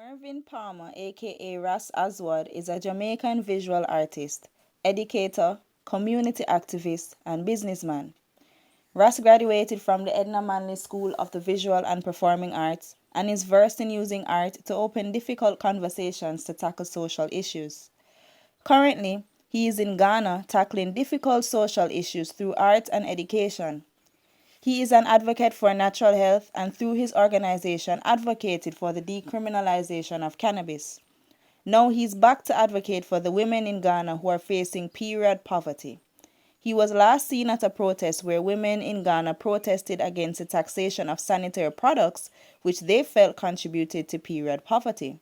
Mervin Palmer, aka Ras Aswad, is a Jamaican visual artist, educator, community activist, and businessman. Ras graduated from the Edna Manley School of the Visual and Performing Arts and is versed in using art to open difficult conversations to tackle social issues. Currently, he is in Ghana tackling difficult social issues through art and education. He is an advocate for natural health and through his organization advocated for the decriminalization of cannabis. Now he's back to advocate for the women in Ghana who are facing period poverty. He was last seen at a protest where women in Ghana protested against the taxation of sanitary products which they felt contributed to period poverty.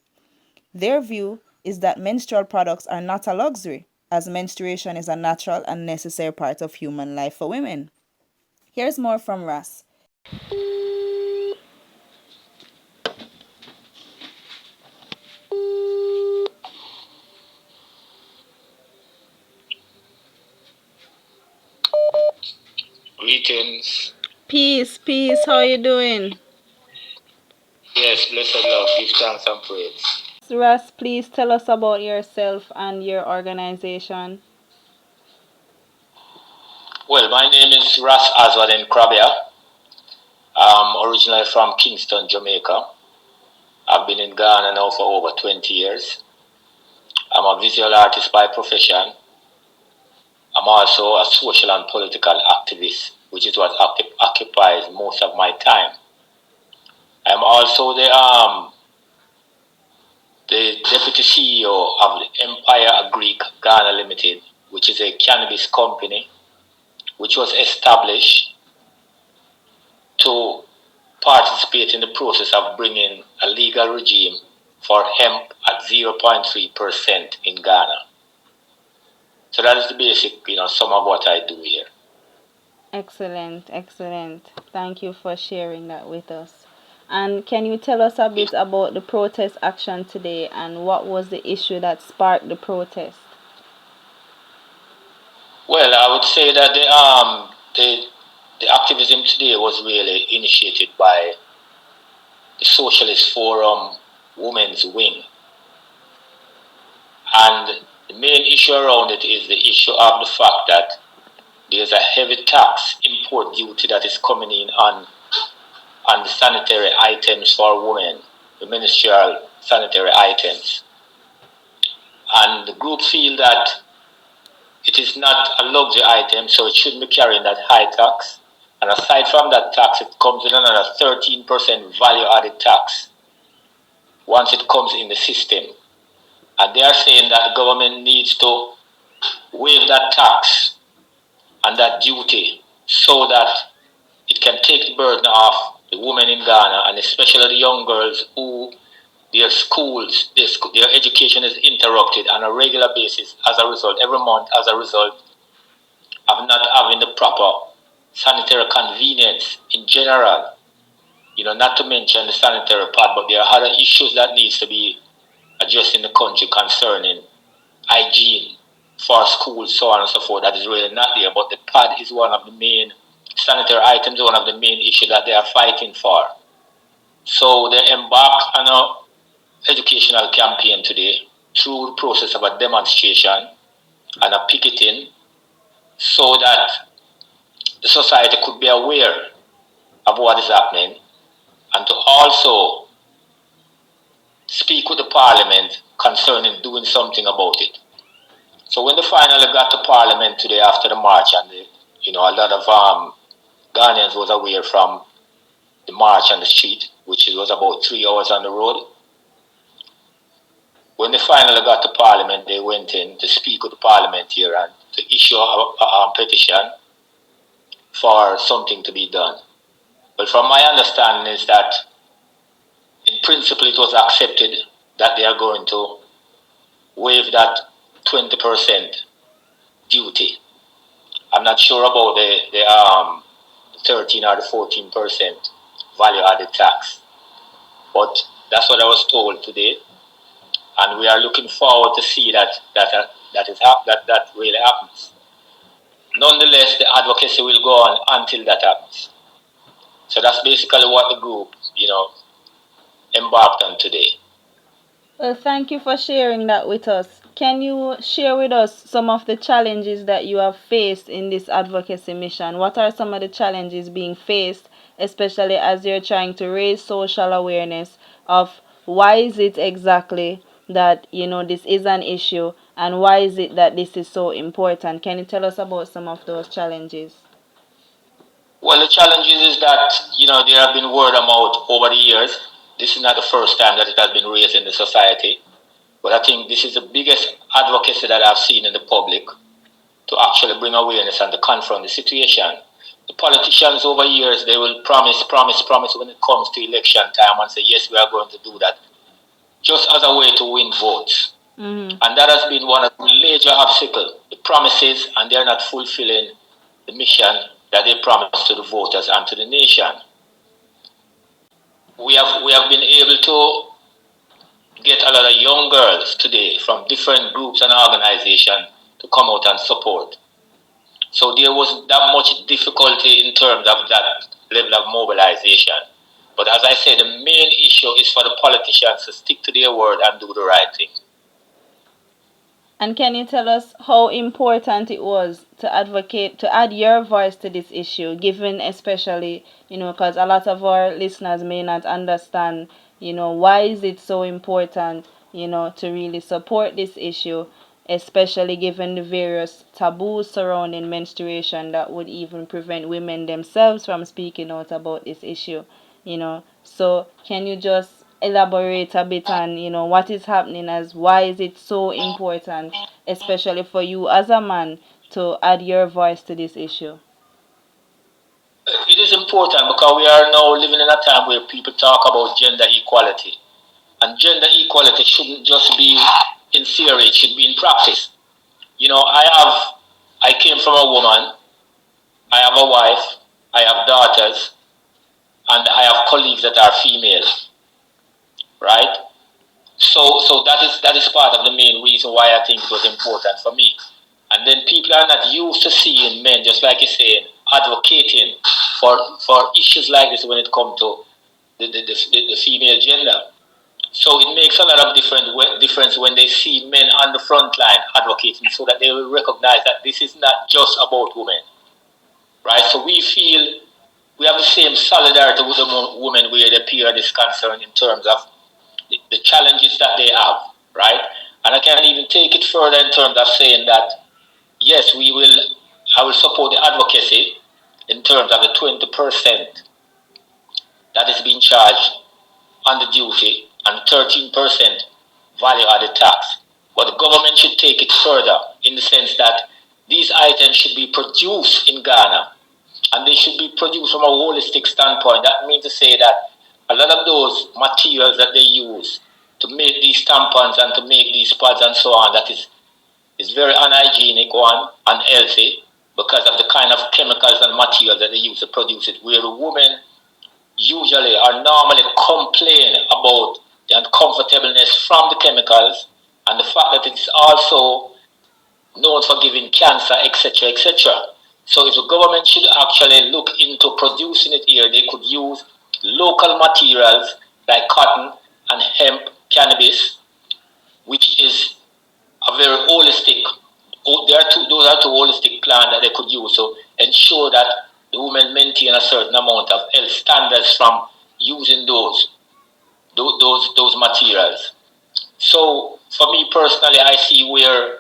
Their view is that menstrual products are not a luxury, as menstruation is a natural and necessary part of human life for women. Here's more from Ras. Greetings. Peace. How you doing? Yes, blessed love, give thanks and praise. Ras, please tell us about yourself and your organization. Well, my name is Ras Aswad Nkrabea. I'm originally from Kingston, Jamaica. I've been in Ghana now for over 20 years. I'm a visual artist by profession. I'm also a social and political activist, which is what occupies most of my time. I'm also the deputy CEO of the Empire Greek Ghana Limited, which is a cannabis company which was established to participate in the process of bringing a legal regime for hemp at 0.3% in Ghana. So that is the basic, some of what I do here. Excellent. Thank you for sharing that with us. And can you tell us a bit about the protest action today and what was the issue that sparked the protest? Well, I would say that the activism today was really initiated by the Socialist Forum Women's Wing. And the main issue around it is the issue of the fact that there's a heavy tax import duty that is coming in on the sanitary items for women, the menstrual sanitary items. And the group feel that it is not a luxury item, so it shouldn't be carrying that high tax. And aside from that tax, it comes with another 13% value-added tax once it comes in the system. And they are saying that the government needs to waive that tax and that duty so that it can take the burden off the women in Ghana, and especially the young girls who their schools, their education is interrupted on a regular basis as a result, every month as a result of not having the proper sanitary convenience in general. Not to mention the sanitary part, but there are other issues that needs to be addressed in the country concerning hygiene for schools, so on and so forth. That is really not there, but the pad is one of the main sanitary items, one of the main issues that they are fighting for. So they embarked on a educational campaign today through the process of a demonstration and a picketing so that the society could be aware of what is happening and to also speak with the parliament concerning doing something about it. So when they finally got to parliament today after the march, and a lot of Ghanaians was aware from the march on the street, which was about 3 hours on the road. When they finally got to Parliament, they went in to speak with the Parliament here and to issue a petition for something to be done. But from my understanding is that in principle it was accepted that they are going to waive that 20% duty. I'm not sure about the 13 or the 14% value added tax, but that's what I was told today. And we are looking forward to see that really happens. Nonetheless, the advocacy will go on until that happens. So that's basically what the group, embarked on today. Well, thank you for sharing that with us. Can you share with us some of the challenges that you have faced in this advocacy mission? What are some of the challenges being faced, especially as you're trying to raise social awareness of why is it exactly that, this is an issue, and why is it that this is so important? Can you tell us about some of those challenges? Well, the challenge is that, there have been word of mouth over the years. This is not the first time that it has been raised in the society. But I think this is the biggest advocacy that I've seen in the public to actually bring awareness and to confront the situation. The politicians over years, they will promise, promise, promise when it comes to election time and say, yes, we are going to do that, just as a way to win votes. Mm-hmm. And that has been one of the major obstacles, the promises, and they're not fulfilling the mission that they promised to the voters and to the nation. We have been able to get a lot of young girls today from different groups and organizations to come out and support. So there wasn't that much difficulty in terms of that level of mobilization. But as I said, the main issue is for the politicians to stick to their word and do the right thing. And can you tell us how important it was to advocate, to add your voice to this issue, given especially, because a lot of our listeners may not understand, why is it so important, to really support this issue, especially given the various taboos surrounding menstruation that would even prevent women themselves from speaking out about this issue. So can you just elaborate a bit on, what is happening, as why is it so important, especially for you as a man, to add your voice to this issue? It is important because we are now living in a time where people talk about gender equality. And gender equality shouldn't just be in theory, it should be in practice. I came from a woman, I have a wife, I have daughters, and I have colleagues that are female, right? So that is part of the main reason why I think it was important for me. And then people are not used to seeing men, just like you're saying, advocating for issues like this when it comes to the female gender. So it makes a lot of difference when they see men on the front line advocating, so that they will recognize that this is not just about women, right? So we feel we have the same solidarity with the women where they appear this concern in terms of the challenges that they have, right? And I can even take it further in terms of saying that yes, I will support the advocacy in terms of the 20% that is being charged on the duty and 13% value added tax. But the government should take it further in the sense that these items should be produced in Ghana, and they should be produced from a holistic standpoint. That means to say that a lot of those materials that they use to make these tampons and to make these pads and so on, that is very unhygienic, one, unhealthy, because of the kind of chemicals and materials that they use to produce it, where the women usually are normally complain about the uncomfortableness from the chemicals and the fact that it's also known for giving cancer, etc., etc. So if the government should actually look into producing it here, they could use local materials like cotton and hemp, cannabis, which is a very holistic. Those are two holistic plans that they could use to ensure that the women maintain a certain amount of health standards from using those materials. So for me personally, I see where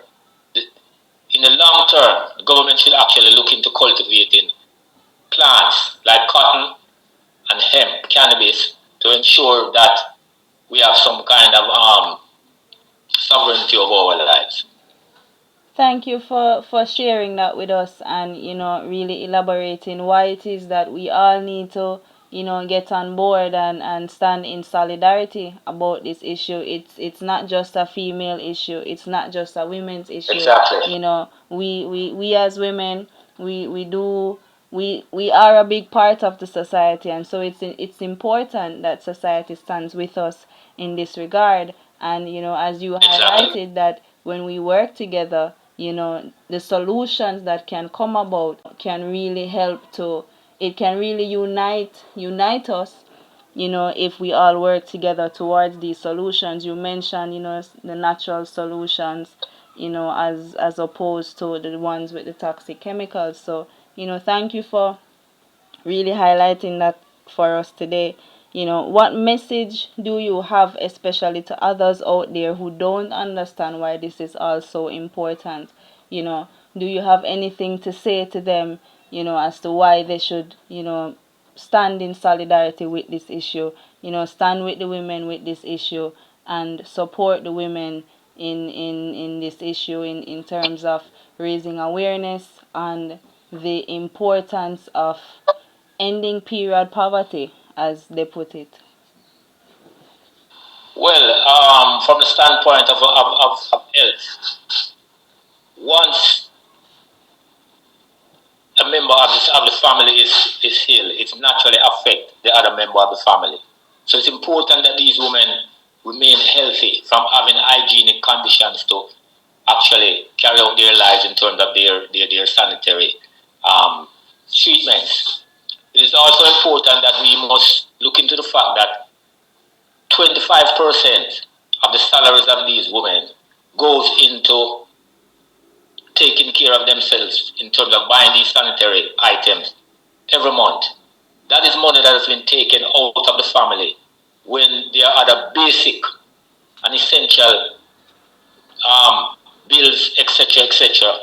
in the long term, the government should actually look into cultivating plants like cotton and hemp, cannabis, to ensure that we have some kind of sovereignty of our lives. Thank you for sharing that with us, and really elaborating why it is that we all need to get on board and stand in solidarity about this issue. It's not just a female issue, it's not just a women's issue. Exactly. We as women, we do we are a big part of the society, and so it's important that society stands with us in this regard. And as you highlighted, that when we work together, the solutions that can come about can really help to, it can really unite us, if we all work together towards these solutions. You mentioned, the natural solutions, as opposed to the ones with the toxic chemicals. So, thank you for really highlighting that for us today. What message do you have, especially to others out there who don't understand why this is all so important? Do you have anything to say to them, as to why they should, stand in solidarity with this issue, stand with the women with this issue, and support the women in this issue in terms of raising awareness and the importance of ending period poverty, as they put it? Well, from the standpoint of health, once a member of the family is ill, it naturally affects the other member of the family. So it's important that these women remain healthy from having hygienic conditions to actually carry out their lives in terms of their sanitary um, treatments. It is also important that we must look into the fact that 25% of the salaries of these women goes into taking care of themselves in terms of buying these sanitary items every month. That is money that has been taken out of the family when there are other basic and essential bills, etc.,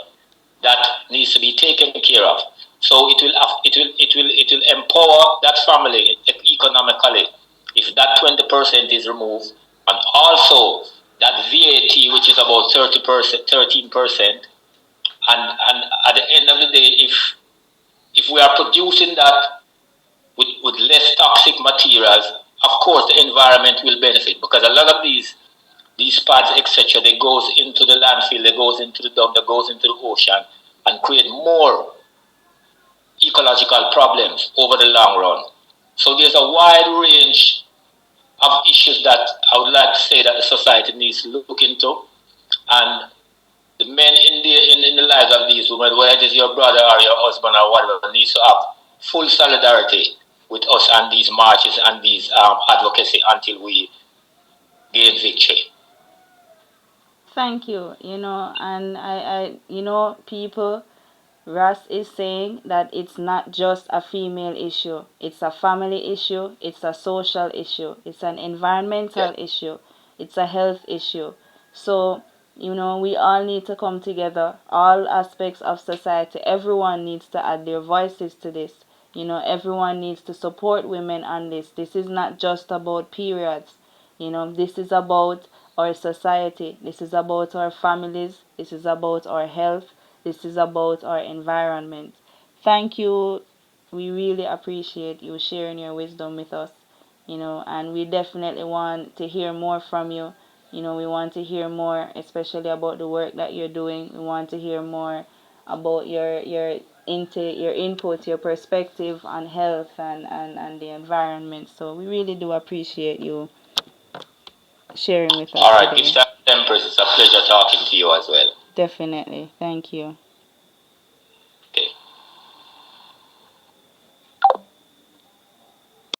that needs to be taken care of. So it will empower that family economically if that 20% is removed, and also that VAT, which is about 30%, 13%, and at the end of the day, if we are producing that with less toxic materials, of course the environment will benefit, because a lot of these pads, etc., they goes into the landfill, they goes into the dump, they goes into the ocean, and create more ecological problems over the long run. So there's a wide range of issues that I would like to say that the society needs to look into, and the men in the lives of these women, whether it is your brother or your husband or whatever, needs to have full solidarity with us and these marches and these advocacy until we gain victory. Thank you. And people, Ras is saying that it's not just a female issue, it's a family issue, it's a social issue, it's an Yeah. environmental issue, it's a health issue. So, we all need to come together, all aspects of society. Everyone needs to add their voices to this. Everyone needs to support women on this. This is not just about periods. This is about our society. This is about our families. This is about our health. This is about our environment. Thank you. We really appreciate you sharing your wisdom with us. And we definitely want to hear more from you. We want to hear more, especially about the work that you're doing. We want to hear more about your input, your perspective on health and the environment. So we really do appreciate you sharing with us All right, today. Mr. Tempers, it's a pleasure talking to you as well. Definitely. Thank you.